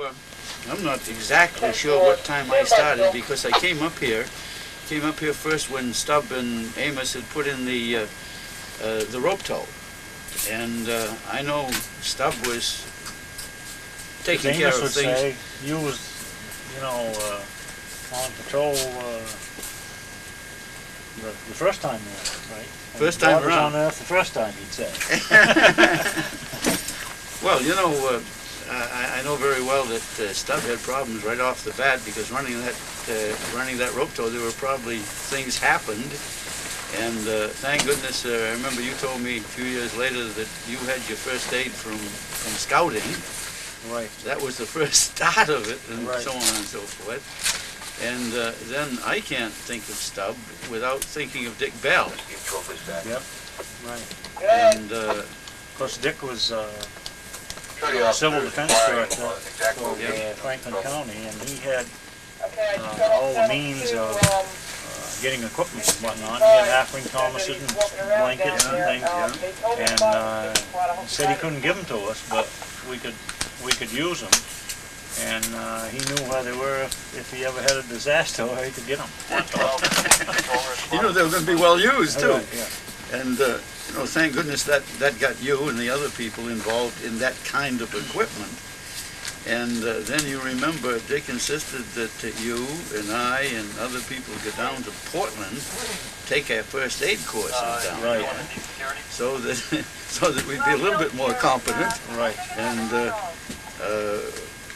I'm not exactly sure what time I started because I came up here first when Stub and Amos had put in the rope tow, and I know Stub was taking care of things. Say you was, on patrol the first time there, right? First time around. On Earth the first time, he'd say. Well, I know very well that Stub had problems right off the bat because running that rope tow, there were probably things happened, and thank goodness I remember you told me a few years later that you had your first aid from scouting. Right. That was the first start of it, and right. so on and so forth. And then I can't think of Stub without thinking of Dick Bell. Yep. Right. And of course, Dick was civil defense director for Franklin County, and he had all the means of getting equipment and whatnot. He had half-ring Thomases and blankets and things, and he said he couldn't give them to us, but we could use them. And he knew where they were if he ever had a disaster, or he could get them. they were going to be well used too. Right, yeah. And thank goodness that got you and the other people involved in that kind of equipment. And then you remember Dick insisted that you and I and other people go down to Portland, take our first aid courses down right. there, so that we'd be a little bit more competent. Right. And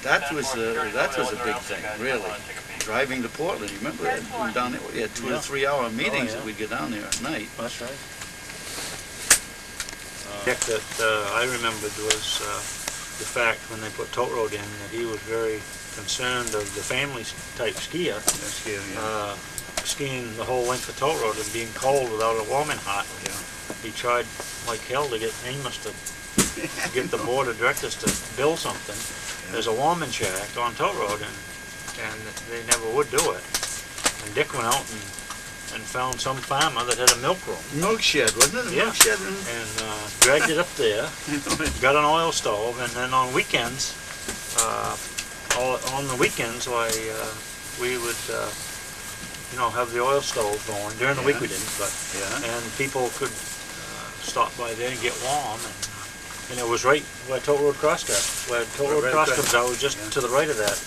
that was a big thing, really. Driving to Portland, you remember that? We were down there, we had 2 to 3 hour meetings that we'd get down there at night. That's right. That I remembered was the fact when they put tote road in that he was very concerned of the family type skier. Skiing the whole length of tote road and being cold without a warming hot. Yeah. He tried like hell to get Amos to get the board of directors to build something. There's a warming shack on tote road, and they never would do it. And Dick went out and found some farmer that had a milk room. Milk shed, wasn't it? Yeah. Milk shed. And dragged it up there, got an oil stove, and then on weekends, we would, have the oil stove going. During the week we didn't, but and people could stop by there and get warm. And it was right where Tote Road Cross goes. Where Tote Road Cross comes out was just to the right of that.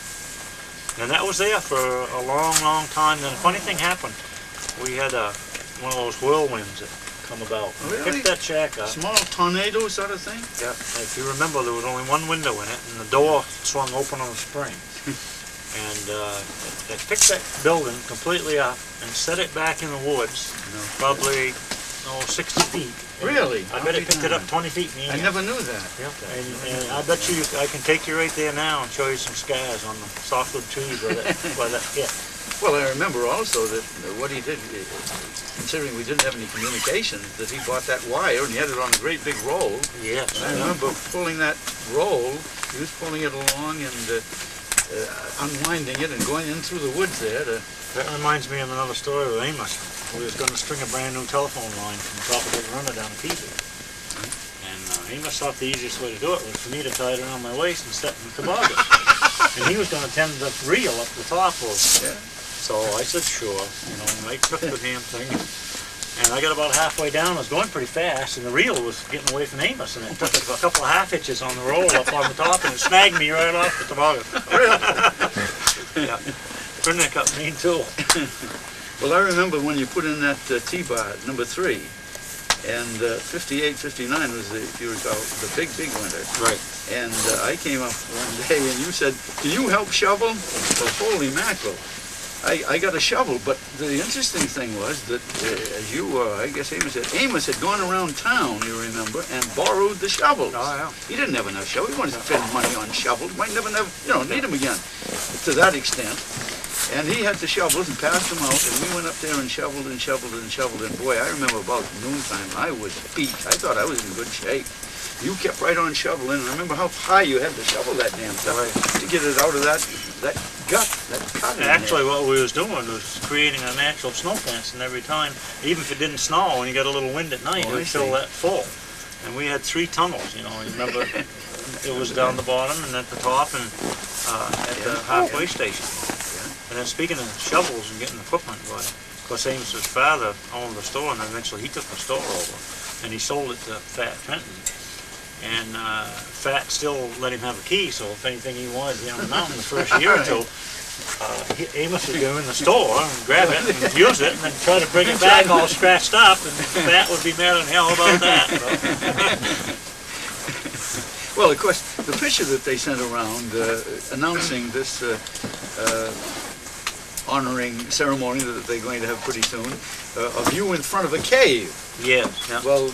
And that was there for a long, long time. Then a funny thing happened. We had one of those whirlwinds that come about. Really? Picked that shack up. Small tornado sort of thing? Yeah. If you remember, there was only one window in it, and the door swung open on a spring. And they picked that building completely up and set it back in the woods, probably 60 feet. Really? I bet it picked it up 20 feet in the air. I never knew that. Yep. And I bet you I can take you right there now and show you some scars on the softwood trees where that hit. Well, I remember also that what he did, considering we didn't have any communication, that he bought that wire and he had it on a great big roll. Yes. And I remember pulling that roll, he was pulling it along and unwinding it and going in through the woods there. That reminds me of another story with Amos. We was going to string a brand new telephone line from the top of the runner down to Peavy. And Amos thought the easiest way to do it was for me to tie it around my waist and step in the toboggan. And he was going to tend the reel up the top of it. So I said, sure, and I took the damn thing. And I got about halfway down, I was going pretty fast, and the reel was getting away from Amos, and it took a couple of half hitches on the roll up on the top, and it snagged me right off the toboggan. Yeah. Couldn't have cut me too. Well, I remember when you put in that T-bar, number 3, and 58, 59 was, if you recall, the big winter. Right. And I came up one day and you said, can you help shovel? Well, holy mackerel. I got a shovel, but the interesting thing was that, as you, I guess Amos had gone around town, you remember, and borrowed the shovels. Oh, yeah. He didn't have enough shovels. He wanted to spend money on shovels. Might never, need them again, to that extent. And he had the shovels and passed them out, and we went up there and shoveled and shoveled and shoveled. And boy, I remember about noontime, I was beat. I thought I was in good shape. You kept right on shoveling. I remember how high you had to shovel that damn stuff to get it out of that gut, that cut. Actually, what we was doing was creating a natural snow fence, and every time, even if it didn't snow, and you got a little wind at night, it would fill that full. And we had 3 tunnels, you know. You remember, it was down the bottom and at the top, and at the halfway station. And then speaking of shovels and getting equipment, of course Amos's father owned the store, and eventually he took the store over, and he sold it to Fat Trenton. And Fat still let him have a key, so if anything he wanted on the mountain the first year or two, Amos would go in the store and grab it and use it, and then try to bring it back all scratched up, and Fat would be mad as hell about that. Well, of course, the picture that they sent around announcing this honoring ceremony that they're going to have pretty soon, of you in front of a cave. Yes. Yeah. Well,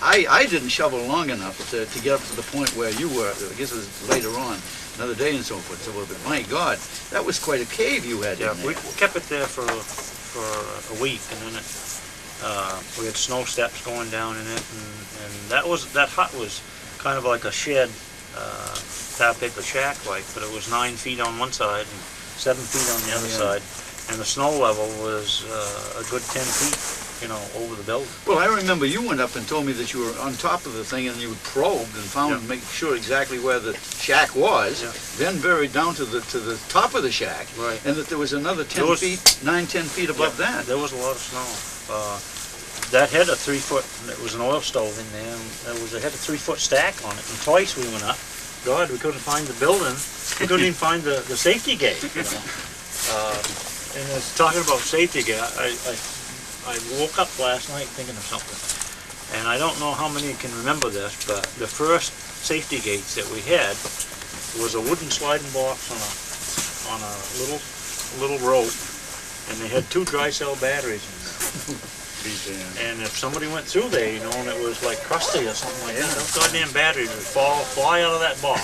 I didn't shovel long enough to get up to the point where you were. I guess it was later on, another day and so forth. So, but my God, that was quite a cave you had in there. We kept it there for a week, and then we had snow steps going down in it, and that hut was kind of like a shed, half acre shack like, but it was 9 feet on one side and 7 feet on the other side, and the snow level was a good 10 feet, over the building. Well, I remember you went up and told me that you were on top of the thing and you probed and found, make sure exactly where the shack was, then buried down to the top of the shack, and that there was another 10 feet, 9-10 feet above that. There was a lot of snow. That had a 3-foot, it was an oil stove in there, and it had a 3-foot stack on it, and twice we went up. God, we couldn't find the building. We couldn't even find the safety gate, And it's talking about safety gate, I woke up last night thinking of something. And I don't know how many can remember this, but the first safety gates that we had was a wooden sliding box on a little rope, and they had 2 dry cell batteries in there. And if somebody went through there, and it was like crusty or something like that, those goddamn batteries would fly out of that box,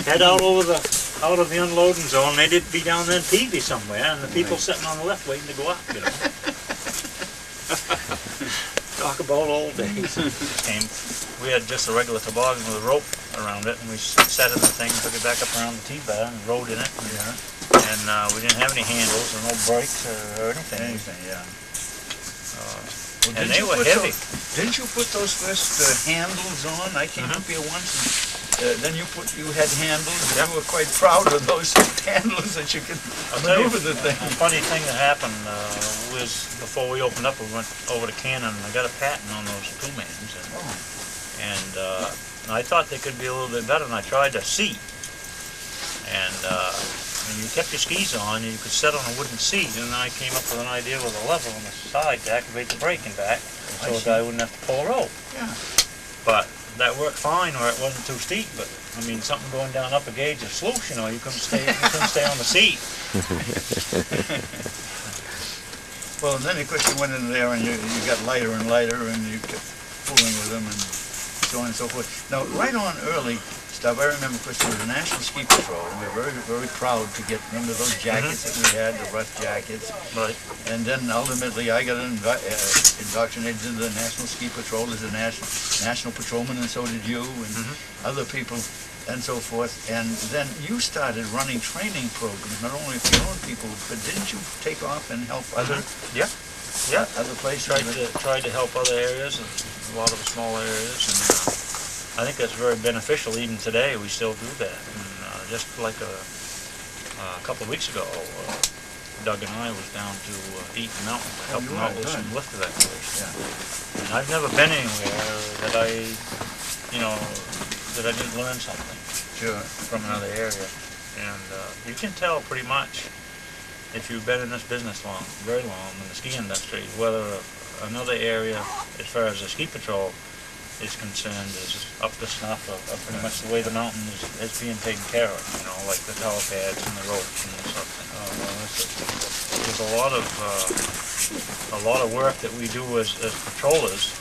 head out of the unloading zone. They'd be down there in Peavy somewhere, and the people sitting on the left waiting to go up. Talk about old days. We had just a regular toboggan with a rope around it, and we sat in the thing, took it back up around the T-bar, and rode in it. And we didn't have any handles or no brakes or anything. And they were heavy. Didn't you put those first handles on? I came up here once, and then you had handles, and you were quite proud of those handles that you could maneuver the thing. A funny thing that happened was before we opened up, we went over to Cannon, and I got a patent on those 2-mans. And I thought they could be a little bit better, and I tried to seat. And you kept your skis on, and you could sit on a wooden seat, and then I came up with an idea with a lever on the side to activate the braking back, so the guy wouldn't have to pull a rope. But that worked fine where it wasn't too steep, but I mean, something going down up a gauge of sluice, you couldn't stay on the seat. Well, and then of course you went in there and you got lighter and lighter, and you kept fooling with them and so on and so forth. Now, right on early stuff, I remember, of course, there was the National Ski Patrol, and we were very, very proud to get, remember those jackets that we had, the rough jackets. And then ultimately I got indoctrinated into the National Ski Patrol as a national patrolman, and so did you, and other people, and so forth. And then you started running training programs, not only for your own people, but didn't you take off and help other other places? Tried to help other areas, and a lot of small areas, and I think that's very beneficial. Even today, we still do that. And just like a couple of weeks ago, Doug and I was down to Eaton Mountain to help them out with some lift evacuation. And I've never been anywhere that I didn't learn something from another area. And you can tell pretty much if you've been in this business very long, in the ski industry, whether another area, as far as the ski patrol is concerned, is up to snuff of pretty much the way the mountain is being taken care of, like the tower pads and the ropes and something. There's a lot of work that we do as patrollers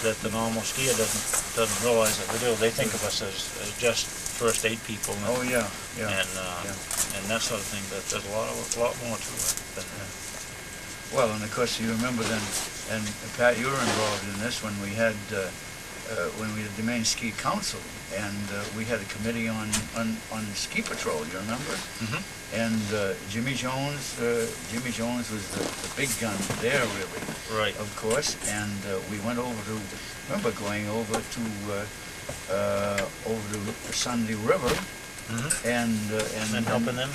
that the normal skier doesn't realize that we do. They think of us as just first aid people. And, and that sort of thing. But there's a lot more to it than that. Well, and of course you remember then, and Pat, you were involved in this when we had the Maine Ski Council, and we had a committee on ski patrol. You remember? And Jimmy Jones was the big gun there, really. Of course. And we went over to, remember going over to the Sunday River and helping them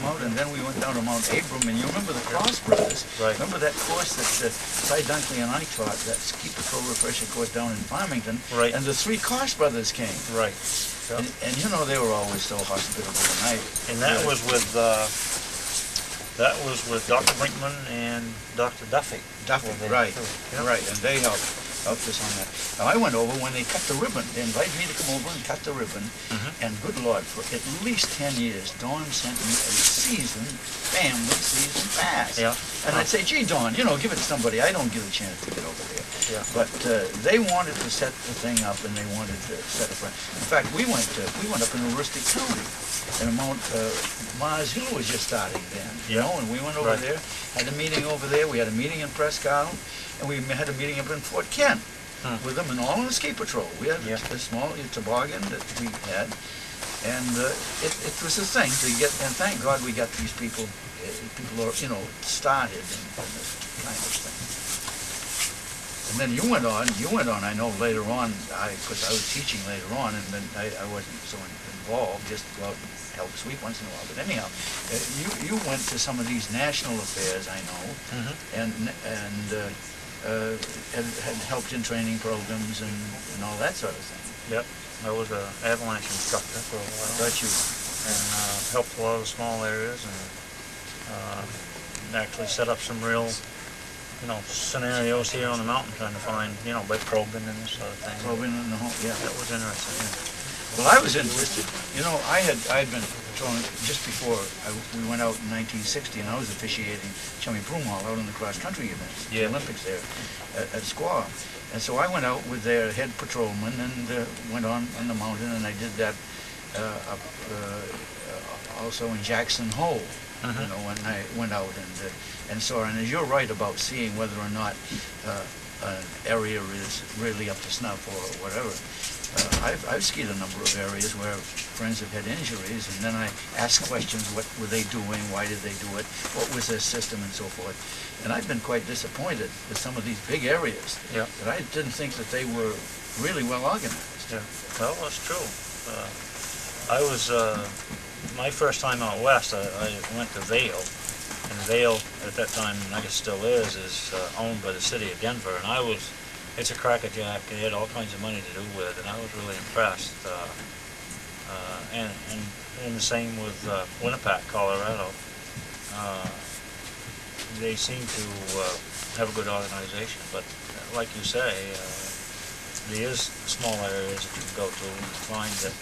out. And then we went down to Mount Abram, and you remember the Cross Brothers? Right. Remember that course that Cy Dunkley and I taught, that ski patrol refresher course down in Farmington? Right. And the three Cross Brothers came. Right. Yep. And you know, they were always so hospitable, and And that was with Dr. Brinkman and Dr. Duffy. Duffy, right, and they helped us on that. Now, I went over when they cut the ribbon. They invited me to come over and cut the ribbon, and good Lord, for at least 10 years, Dawn sent me a family season pass. Yeah. And I'd say, gee, Dawn, you know, give it to somebody. I don't get a chance to get over there. Yeah. But they wanted to set the thing up, and they wanted to set it right. In fact, we went up in Aroostook County, and Mars Hill was just starting then, you know, and we went over there, had a meeting over there. We had a meeting in Presque Isle, and we had a meeting up in Fort Kent with them, and all on the ski patrol. We had a small toboggan that we had, and it was a thing to get. And thank God we got these people. People are, you know, started in this kind of thing. And then you went on. I know later on, because I was teaching later on, and then I wasn't so involved. Just go out and help sweep once in a while. But anyhow, you went to some of these national affairs, I know, and had helped in training programs and all that sort of thing. Yep, I was an avalanche instructor for a while. I bet you. And helped a lot of small areas, and actually set up some real, you know, scenarios here on the mountain, trying to find, you know, by probing and this sort of thing. Probing in the whole, yeah. That was interesting. Yeah. Well, I was interested. You know, I had been throwing just before we went out in 1960, and I was officiating Chummy Broomhall out in the cross-country events, the Olympics there at Squaw. And so I went out with their head patrolman and went on the mountain, and I did that also in Jackson Hole. You know, when I went out and saw, and you're right about seeing whether or not an area is really up to snuff or whatever. I've skied a number of areas where friends have had injuries, and then I ask questions: what were they doing? Why did they do it? What was their system, and so forth. And I've been quite disappointed with some of these big areas that I didn't think that they were really well organized. Yeah, well, that's true. I was. My first time out west, I went to Vail, and Vail at that time, and I guess still is owned by the city of Denver, and it's a crackerjack. They had all kinds of money to do with, and I was really impressed. And the same with Winnipeg, Colorado. They seem to have a good organization, but like you say, there is small areas that you can go to and find that,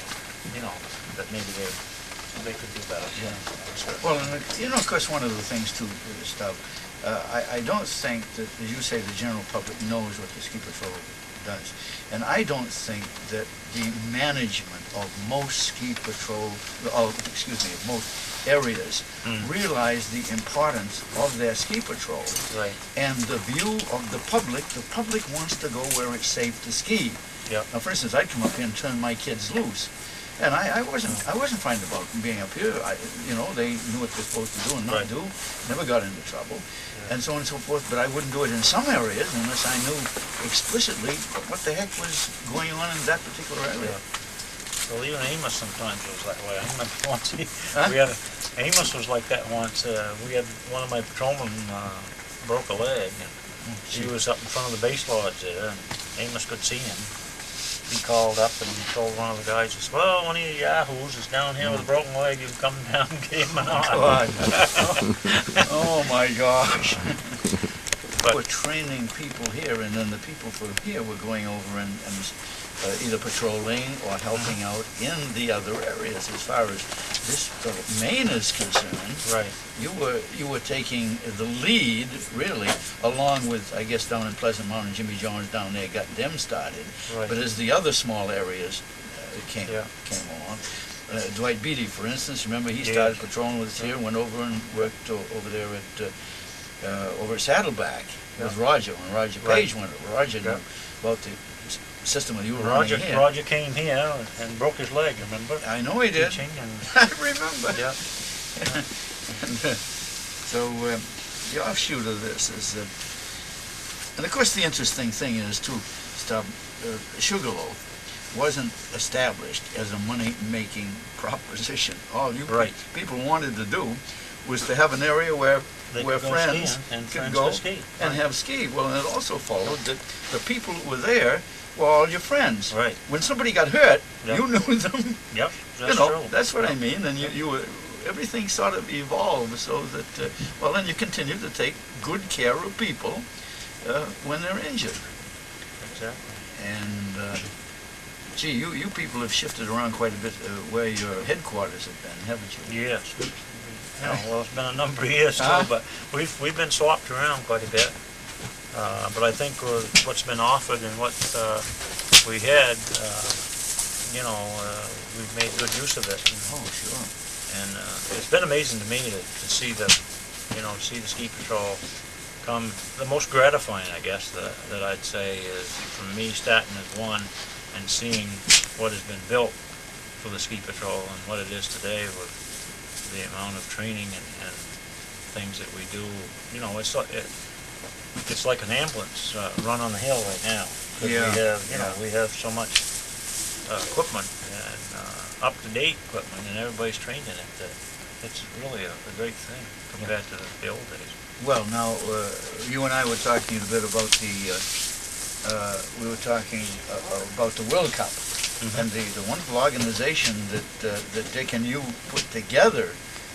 you know, that maybe they could do better. Yeah. Well, and you know, of course, one of the things too, Stub, I don't think that, as you say, the general public knows what the ski patrol does, and I don't think that the management of most ski patrol, of most areas, realize the importance of their ski patrol. Right. And the view of the public wants to go where it's safe to ski. Yeah. Now, for instance, I'd come up here and turn my kids loose. And I wasn't frightened about being up here. You know, they knew what they're supposed to do and not do. Never got into trouble, and so on and so forth. But I wouldn't do it in some areas unless I knew explicitly what the heck was going on in that particular area. Well, even Amos sometimes was that way. I remember once Amos was like that once. We had one of my patrolmen broke a leg, and she was up in front of the base lodge there, and Amos could see him. He called up and he told one of the guys, he said, well, one of you yahoos is down here with a broken leg, you come down and get him an eye. Oh my gosh. We're training people here, and then the people from here were going over and either patrolling or helping out in the other areas. As far as this Maine is concerned, you were taking the lead, really, along with, I guess, down in Pleasant Mountain, Jimmy Jones down there got them started. But as the other small areas came along, Dwight Beatty, for instance, remember he started patrolling with us here, went over and worked over there at over at Saddleback with Roger, when Roger Page went over. Roger knew about the system that you were running here. Roger came here and broke his leg, remember? I know he did. I remember. Yeah. So the offshoot of this is, and of course the interesting thing is too, Sugarloaf. wasn't established as a money-making proposition. All you Right. people wanted to do was to have an area where They where could go friends skiing and could friends go could ski. and have ski. Well, and it also followed that the people who were there were all your friends. Right. When somebody got hurt, Yep. you knew them. Yep, You that's know, true. that's what I mean. And you were, everything sort of evolved so that, well, then you continue to take good care of people when they're injured. Exactly. And, gee, you people have shifted around quite a bit where your headquarters have been, haven't you? Yes. Yeah, well, it's been a number of years too, Huh? but we've been swapped around quite a bit. But I think with what's been offered and what we had, we've made good use of it. Oh, sure. And it's been amazing to me to see see the ski patrol come. The most gratifying, I guess, that I'd say is from me starting as one and seeing what has been built for the ski patrol and what it is today with the amount of training and things that we do. You know, it's like an ambulance run on the hill right now. 'Cause Yeah. We have, we have so much equipment and up-to-date equipment, and everybody's trained in it. That it's really a great thing compared to the old days. Well, now, you and I were talking a bit about we were talking about the World Cup. Mm-hmm. And the wonderful organization that Dick and you put together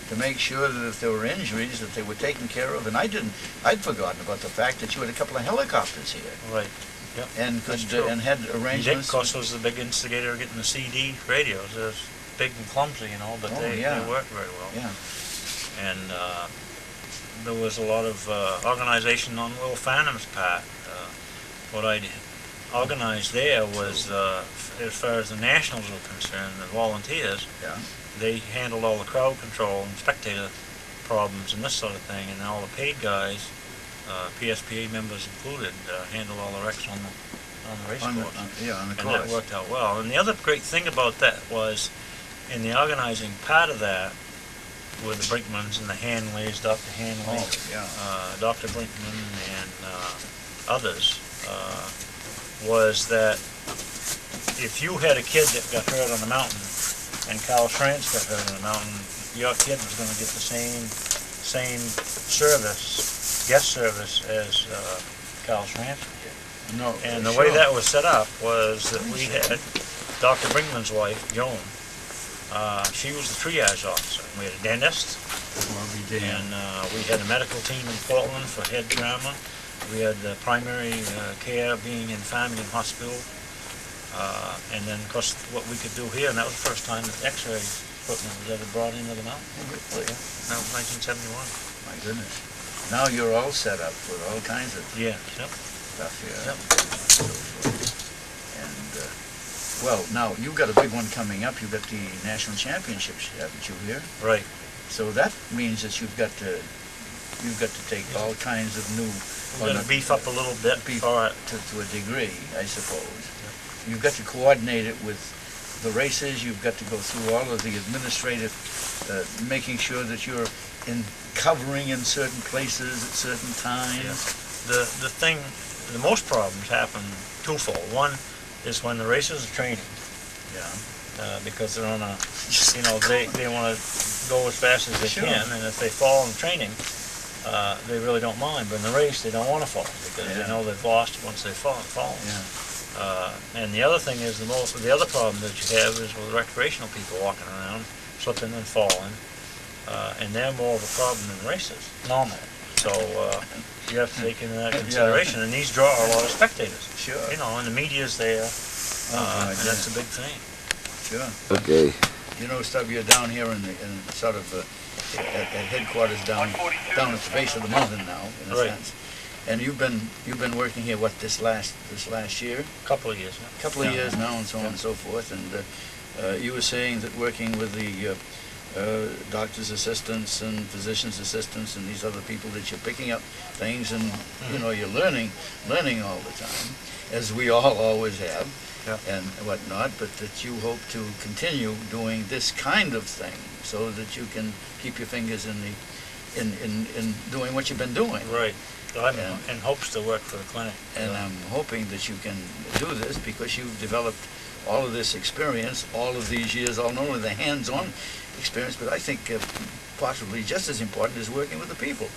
to make sure that if there were injuries that they were taken care of. And I'd forgotten about the fact that you had a couple of helicopters here. Right. Yep. And That's true. and had Dick, arrangements. of course, was the big instigator of getting the CD radios. They're big and clumsy, but Oh, they yeah. work very well. Yeah. And there was a lot of organization on Will Farnham's part. What I organized there was, as far as the nationals were concerned, the volunteers, Yeah. they handled all the crowd control and spectator problems and this sort of thing, and all the paid guys, PSPA members included, handled all the wrecks on the race On the course. course. And that worked out well. And the other great thing about that was, in the organizing part of that, with the Brinkmans and the Hanleys, Dr. Hanley, Oh, yeah. Dr. Brinkman, and others, was that if you had a kid that got hurt on the mountain and Carl Schranz got hurt on the mountain, your kid was going to get the same service, guest service, as Carl Schranz did. No. And the sure. way that was set up was that we had Dr. Brinkman's wife, Joan. She was the triage officer. We had a dentist, Lovely day. and we had a medical team in Portland for head trauma. We had primary care being in Farmington Hospital. And then, of course, what we could do here, and that was the first time that X-ray equipment was ever brought into the mountain. Yeah. That was 1971. My goodness. Now you're all set up for all kinds of Yeah, yep. stuff here. Yep. And, well, now, you've got a big one coming up. You've got the national championships, haven't you, here? Right. So that means that you've got to take all kinds of new... We're going to beef up a little bit for it. To a degree, I suppose. You've got to coordinate it with the races. You've got to go through all of the administrative, making sure that you're covering in certain places at certain times. The most problems happen twofold. One is when the racers are training, because they're on a, they want to go as fast as they Sure. can, and if they fall in training, they really don't mind. But in the race, they don't want to fall because they know they've lost once they've fallen. Yeah. And the other thing is the other problem that you have is with recreational people walking around, slipping and falling, and they're more of a problem in races normally. So you have to take into that consideration, and these draw a lot of spectators. Sure. And the media's there, my and that's a big thing. Sure. Okay. You know, Stub, you're down here in sort of at headquarters down at the base of the mountain now, in a Right. sense. And you've been working here this last year? Couple of years. A couple of years now, and so on and so forth. And you were saying that working with the doctor's assistants and physician's assistants and these other people, that you're picking up things, and you're learning all the time, as we all always have. Yeah. And whatnot, but that you hope to continue doing this kind of thing so that you can keep your fingers in doing what you've been doing. Right. I'm in hopes to work for the clinic. And I'm hoping that you can do this because you've developed all of this experience, all of these years, not only the hands-on experience, but I think possibly just as important is working with the people.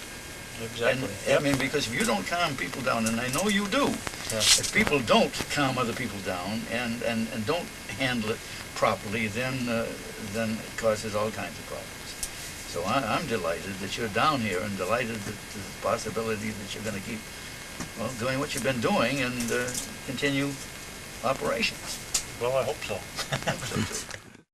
Exactly. And, I mean, because if you don't calm people down, and I know you do, if people don't calm other people down and don't handle it properly, then it causes all kinds of problems. So I'm delighted that you're down here, and delighted that there's a possibility that you're going to keep, well, doing what you've been doing and continue operations. Well, I hope so. I hope so too.